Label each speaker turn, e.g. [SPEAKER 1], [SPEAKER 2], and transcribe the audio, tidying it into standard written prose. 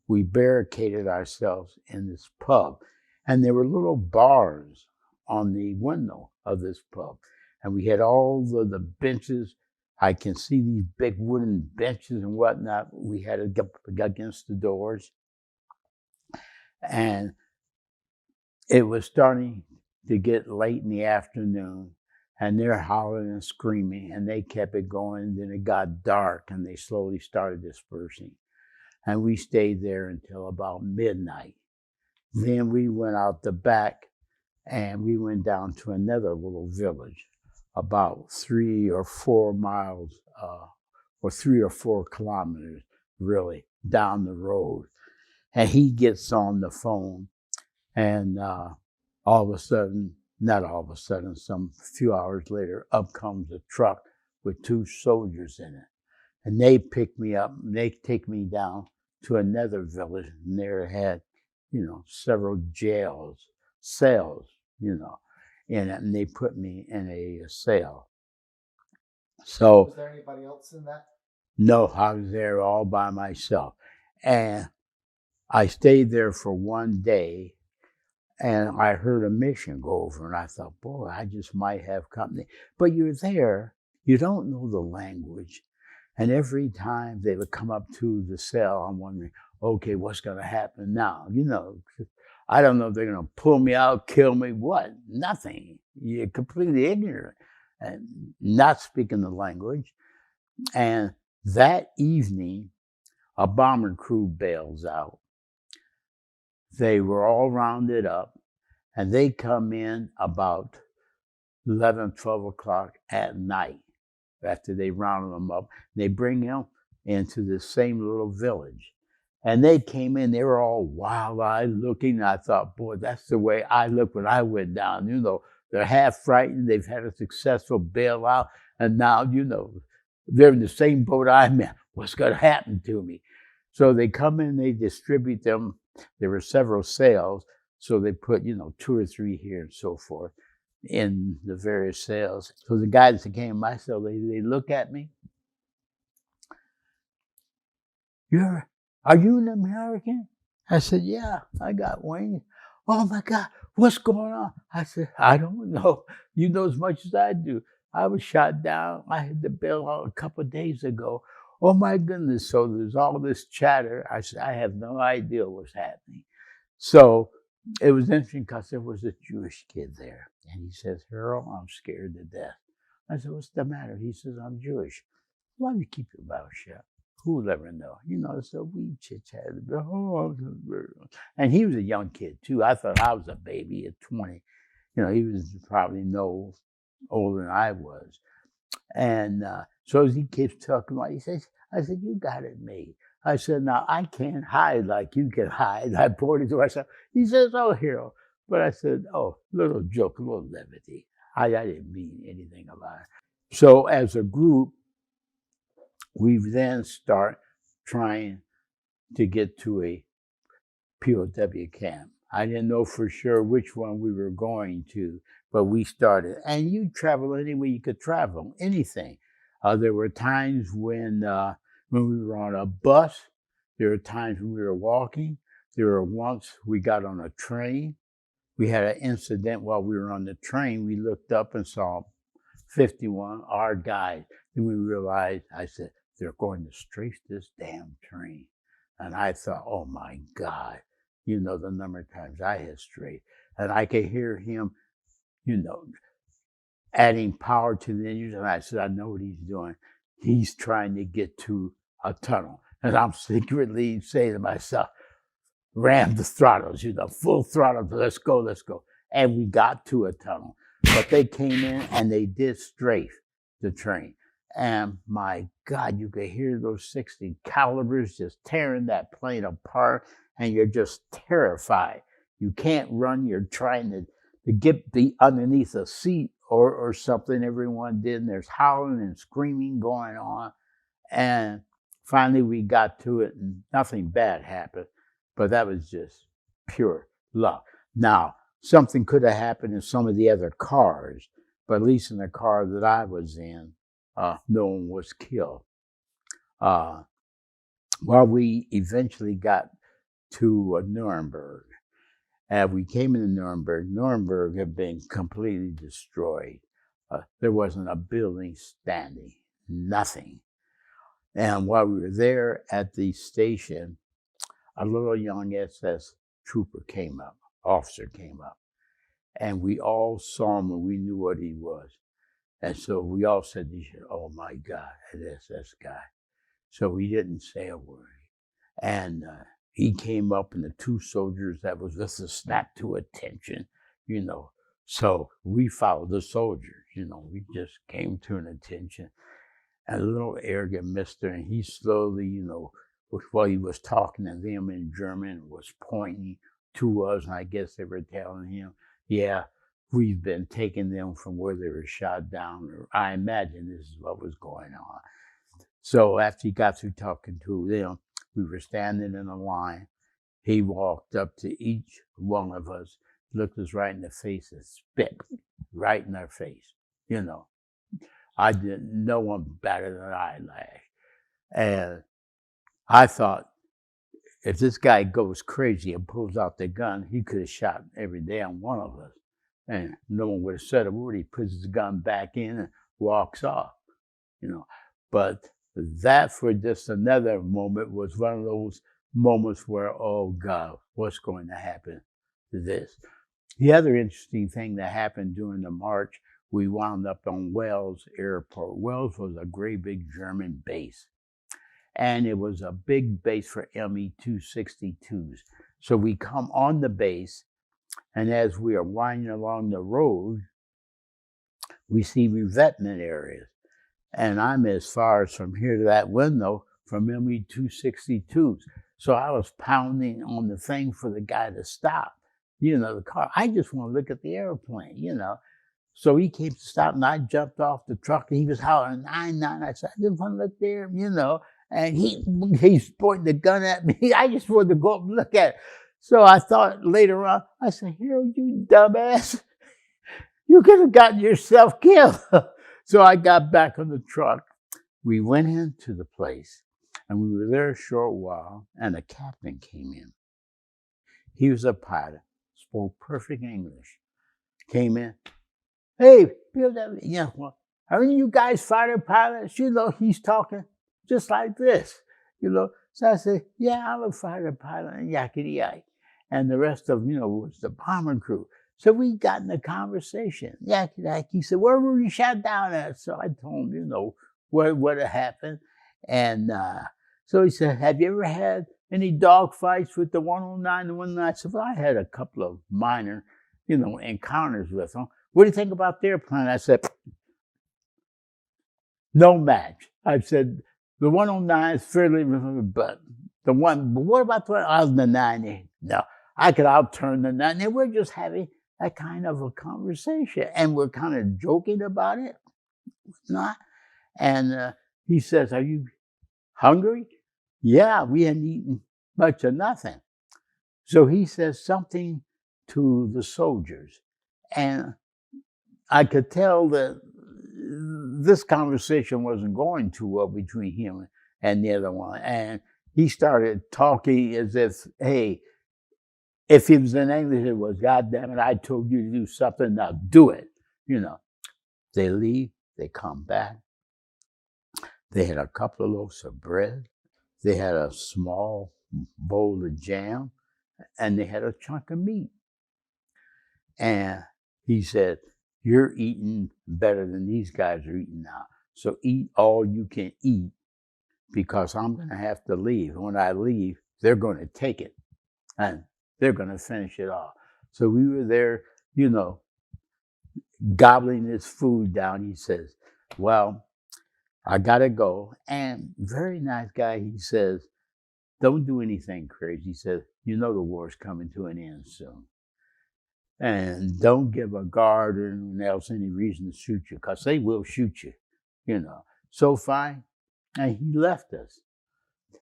[SPEAKER 1] we barricaded ourselves in this pub. And there were little bars on the window of this pub. And we had all the benches. I can see these big wooden benches and whatnot. We had it against the doors. And it was starting to get late in the afternoon, and they're hollering and screaming, and they kept it going. Then it got dark, and they slowly started dispersing. And we stayed there until about midnight. Then we went out the back, and we went down to another little village, about 3 or 4 miles, or 3 or 4 kilometers, really, down the road. And he gets on the phone, and all of a sudden, not all of a sudden, some few hours later, up comes a truck with 2 soldiers in it. And they pick me up, and they take me down to another village, and there had, several cells, in it, and they put me in a cell. So,
[SPEAKER 2] was there anybody else in that?
[SPEAKER 1] No, I was there all by myself. And I stayed there for 1 day, and I heard a mission go over, and I thought, boy, I just might have company. But you're there, you don't know the language. And every time they would come up to the cell, I'm wondering, okay, what's going to happen now? I don't know if they're going to pull me out, kill me, what? Nothing. You're completely ignorant and not speaking the language. And that evening, a bomber crew bails out. They were all rounded up, and they come in about 11, 12 o'clock at night after they rounded them up. They bring them into the same little village. And they came in, they were all wild-eyed looking. I thought, boy, that's the way I looked when I went down. They're half frightened. They've had a successful bailout. And now, they're in the same boat I'm in. What's going to happen to me? So they come in, they distribute them. There were several cells. So they put, 2 or 3 here and so forth in the various cells. So the guys that came in my cell, they look at me. Are you an American? I said, yeah, I got wings. Oh my God, what's going on? I said, I don't know. You know as much as I do. I was shot down. I had the bail out a couple of days ago. Oh my goodness. So there's all this chatter. I said, I have no idea what's happening. So it was interesting because there was a Jewish kid there. And he says, Harold, I'm scared to death. I said, what's the matter? He says, I'm Jewish. Why do you keep your mouth shut? Who will ever know? So we chit-chatted. And he was a young kid, too. I thought I was a baby at 20. He was probably no older than I was. And so as he keeps talking about, I said, you got it made. I said, now, I can't hide like you can hide. I pointed to myself. He says, oh, Hero. But I said, oh, little joke, a little levity. I didn't mean anything about it. So as a group, we then start trying to get to a POW camp. I didn't know for sure which one we were going to, but we started. And you travel any way you could travel, anything. There were times when we were on a bus. There were times when we were walking. There were once we got on a train. We had an incident while we were on the train. We looked up and saw 51, our guys. Then we realized, I said, they're going to strafe this damn train. And I thought, oh my God, the number of times I had strafed. And I could hear him, adding power to the engines. And I said, I know what he's doing. He's trying to get to a tunnel. And I'm secretly saying to myself, ram the throttles, full throttle, let's go, let's go. And we got to a tunnel. But they came in and they did strafe the train. And my God, you could hear those 60 calibers just tearing that plane apart, and you're just terrified. You can't run. You're trying to get underneath a seat or something. Everyone did, and there's howling and screaming going on. And finally we got to it, and nothing bad happened, but that was just pure luck. Now, something could have happened in some of the other cars, but at least in the car that I was in, no one was killed. Well, we eventually got to Nuremberg. And we came into Nuremberg. Nuremberg had been completely destroyed. There wasn't a building standing, nothing. And while we were there at the station, a little young SS trooper came up, officer came up, and we all saw him and we knew what he was. And so we all said, "Oh my God, an SS guy." So we didn't say a word. And he came up, and the two soldiers that was with us snapped to attention, you know. So we followed the soldiers, you know. We just came to an attention. And a little arrogant mister, and he slowly, you know, while he was talking to them in German, was pointing to us, and I guess they were telling him, "Yeah, we've been taking them from where they were shot down," or I imagine this is what was going on. So after he got through talking to them, we were standing in a line. He walked up to each one of us, looked us right in the face, and spit right in our face. You know, I didn't know one better than eyelash. And I thought, if this guy goes crazy and pulls out the gun, he could have shot every damn one of us. And no one would have said a word. He puts his gun back in and walks off, you know. But that, for just another moment, was one of those moments where, oh God, what's going to happen to this? The other interesting thing that happened during the march, we wound up on Wels Airport. Wels was a great big German base. And it was a big base for Me-262s. So we come on the base, and as we are winding along the road, we see revetment areas. And I'm as far as from here to that window from Me-262s. So I was pounding on the thing for the guy to stop, you know, the car. I just want to look at the airplane, you know. So he came to stop, and I jumped off the truck, and he was hollering, 9-9. I said, I just want to look there, you know. And he's pointing the gun at me. I just wanted to go up and look at it. So I thought later on, I said, "Harold, you dumbass, you could have gotten yourself killed." So I got back on the truck. We went into the place, and we were there a short while, and a captain came in. He was a pilot, spoke perfect English. Came in, "Hey, yeah, well, aren't you guys fighter pilots?" You know, he's talking just like this, you know. So I said, "Yeah, I'm a fighter pilot," and yakety-yak. And the rest of, you know, was the bomber crew. So we got in a conversation. Yakety-yak. He said, "Where were you shot down at?" So I told him, you know, what had happened. And so he said, "Have you ever had any dog fights with the 109 and 109?" I said, "Well, I had a couple of minor, you know, encounters with them. What do you think about their plan?" I said, "No match." I said, "The 109 is fairly, but what about the 90? No, I could outturn the 90. We're just having that kind of a conversation, and we're kind of joking about it, not." And he says, "Are you hungry?" "Yeah, we hadn't eaten much of nothing." So he says something to the soldiers, and I could tell that this conversation wasn't going too well between him and the other one. And he started talking as if, hey, if he was in English, it was, "God damn it, I told you to do something, now do it." You know, they leave, they come back. They had a couple of loaves of bread. They had a small bowl of jam, and they had a chunk of meat. And he said, "You're eating better than these guys are eating now. So eat all you can eat, because I'm going to have to leave. And when I leave, they're going to take it, and they're going to finish it off." So we were there, you know, gobbling his food down. He says, "Well, I got to go." And very nice guy, he says, "Don't do anything crazy." He says, "You know the war's coming to an end soon. And don't give a guard or anyone else any reason to shoot you, because they will shoot you, you know." So fine. And he left us.